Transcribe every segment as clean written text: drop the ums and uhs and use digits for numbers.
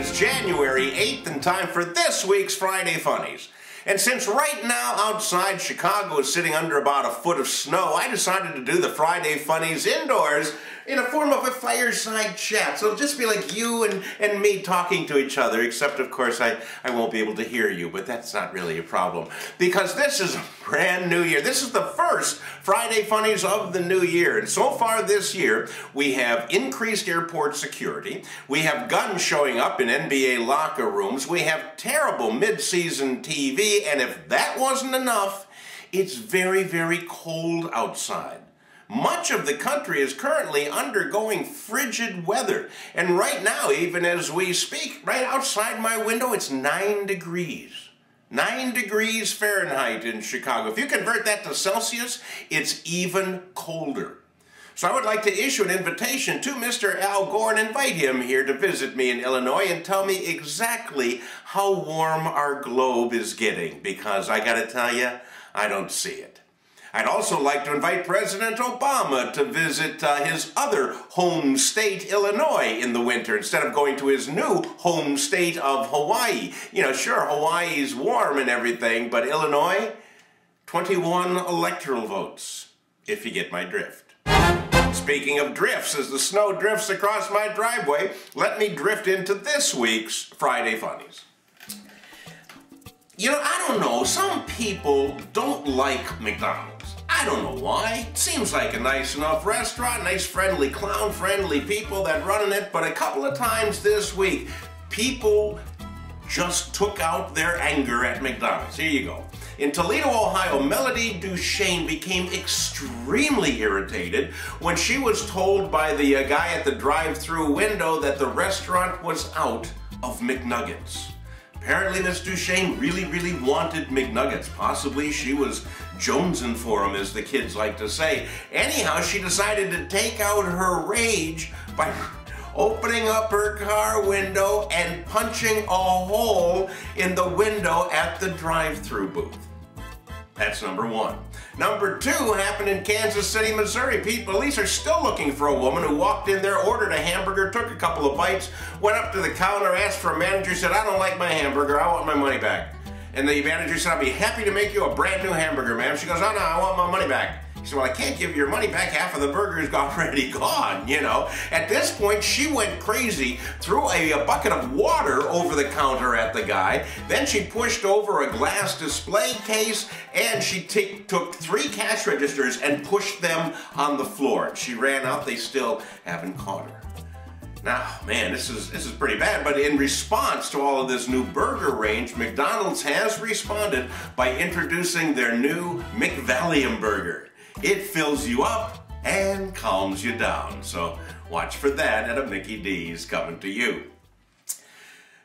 is January 8th and time for this week's Friday Funnies. And since right now outside Chicago is sitting under about a foot of snow, I decided to do the Friday Funnies indoors in a form of a fireside chat. So it'll just be like you and me talking to each other, except of course I won't be able to hear you, but that's not really a problem. Because this is a brand new year. This is the first Friday Funnies of the new year. And so far this year, we have increased airport security. We have guns showing up in NBA locker rooms. We have terrible mid-season TV. And if that wasn't enough, it's very, very cold outside. Much of the country is currently undergoing frigid weather. And right now, even as we speak, right outside my window, it's 9 degrees. 9 degrees Fahrenheit in Chicago. If you convert that to Celsius, it's even colder. So I would like to issue an invitation to Mr. Al Gore and invite him here to visit me in Illinois and tell me exactly how warm our globe is getting, because I gotta tell you, I don't see it. I'd also like to invite President Obama to visit his other home state, Illinois, in the winter, instead of going to his new home state of Hawaii. You know, sure, Hawaii's warm and everything, but Illinois, 21 electoral votes, if you get my drift. Speaking of drifts, as the snow drifts across my driveway, let me drift into this week's Friday Funnies. You know, I don't know, some people don't like McDonald's. I don't know why. It seems like a nice enough restaurant, nice friendly clown, friendly people that run it, but a couple of times this week, people just took out their anger at McDonald's. Here you go. In Toledo, Ohio, Melody Duchesne became extremely irritated when she was told by the guy at the drive-thru window that the restaurant was out of McNuggets. Apparently, Miss Duchesne really wanted McNuggets. Possibly she was jonesing for them, as the kids like to say. Anyhow, she decided to take out her rage by opening up her car window and punching a hole in the window at the drive-thru booth. That's number one. Number two happened in Kansas City, Missouri. Police are still looking for a woman who walked in there, ordered a hamburger, took a couple of bites, went up to the counter, asked for a manager, said, "I don't like my hamburger, I want my money back." And the manager said, "I'll be happy to make you a brand new hamburger, ma'am." She goes, "Oh no, I want my money back." He said, "Well, I can't give you your money back. Half of the burger is already gone, you know." At this point, she went crazy, threw a bucket of water over the counter at the guy. Then she pushed over a glass display case, and she took 3 cash registers and pushed them on the floor. She ran out. They still haven't caught her. Now, man, this is pretty bad, but in response to all of this new burger range, McDonald's has responded by introducing their new McVallium burger. It fills you up and calms you down. So watch for that at a Mickey D's coming to you.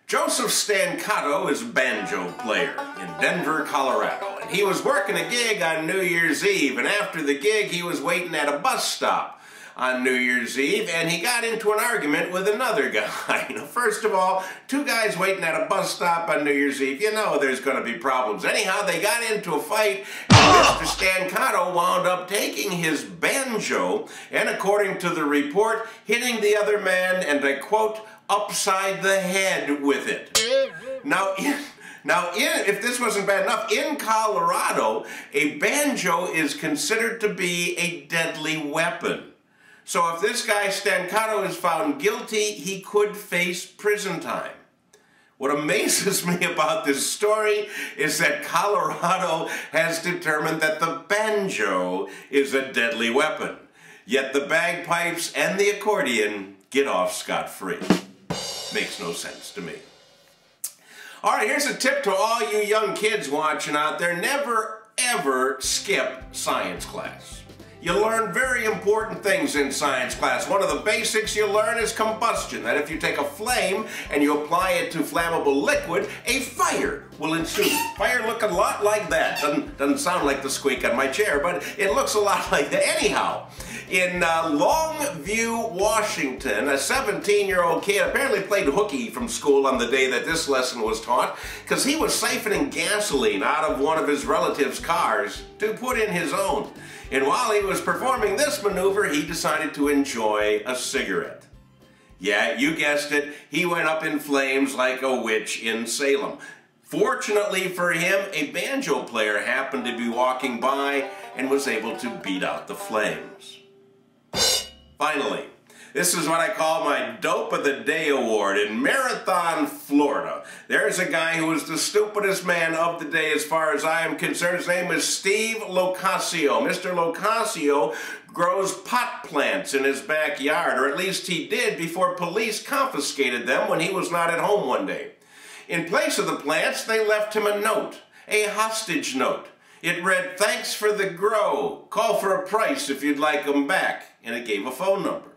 Joseph Stancato is a banjo player in Denver, Colorado. And he was working a gig on New Year's Eve. And after the gig, he was waiting at a bus stop on New Year's Eve, and he got into an argument with another guy. You know, first of all, 2 guys waiting at a bus stop on New Year's Eve, you know there's going to be problems. Anyhow, they got into a fight, and Mr. Stancato wound up taking his banjo, and according to the report, hitting the other man, and I quote, upside the head with it. Now, if this wasn't bad enough, in Colorado, a banjo is considered to be a deadly weapon. So if this guy Stancato is found guilty, he could face prison time. What amazes me about this story is that Colorado has determined that the banjo is a deadly weapon, yet the bagpipes and the accordion get off scot-free. Makes no sense to me. All right, here's a tip to all you young kids watching out there. Never, ever skip science class. You learn very important things in science class. One of the basics you learn is combustion. That if you take a flame and you apply it to flammable liquid, a fire will ensue. Fire look a lot like that. Doesn't sound like the squeak on my chair, but it looks a lot like that. Anyhow, in Longview, Washington, a 17-year-old kid apparently played hooky from school on the day that this lesson was taught because he was siphoning gasoline out of one of his relatives' cars to put in his own. And while he was performing this maneuver, he decided to enjoy a cigarette. Yeah, you guessed it, he went up in flames like a witch in Salem. Fortunately for him, a banjo player happened to be walking by and was able to beat out the flames. Finally, this is what I call my Dope of the Day Award in Marathon, Florida. There's a guy who is the stupidest man of the day as far as I am concerned. His name is Steve Locascio. Mr. Locascio grows pot plants in his backyard, or at least he did before police confiscated them when he was not at home one day. In place of the plants, they left him a note, a hostage note. It read, "Thanks for the grow. Call for a price if you'd like them back." And it gave a phone number.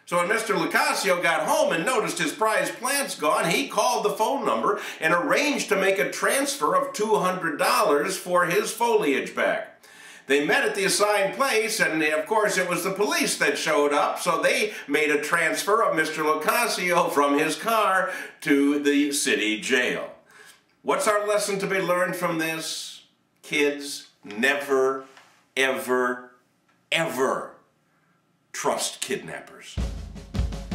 So when Mr. Locascio got home and noticed his prized plants gone, he called the phone number and arranged to make a transfer of $200 for his foliage back. They met at the assigned place, and of course it was the police that showed up, so they made a transfer of Mr. Locascio from his car to the city jail. What's our lesson to be learned from this? Kids, never, ever, ever trust kidnappers.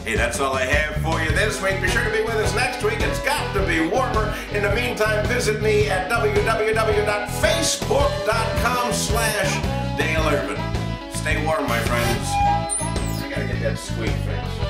Hey, that's all I have for you this week. Be sure to be with us next week. It's got to be warmer. In the meantime, visit me at www.facebook.com/Dale Irvin. Stay warm, my friends. I gotta get that squeak fixed.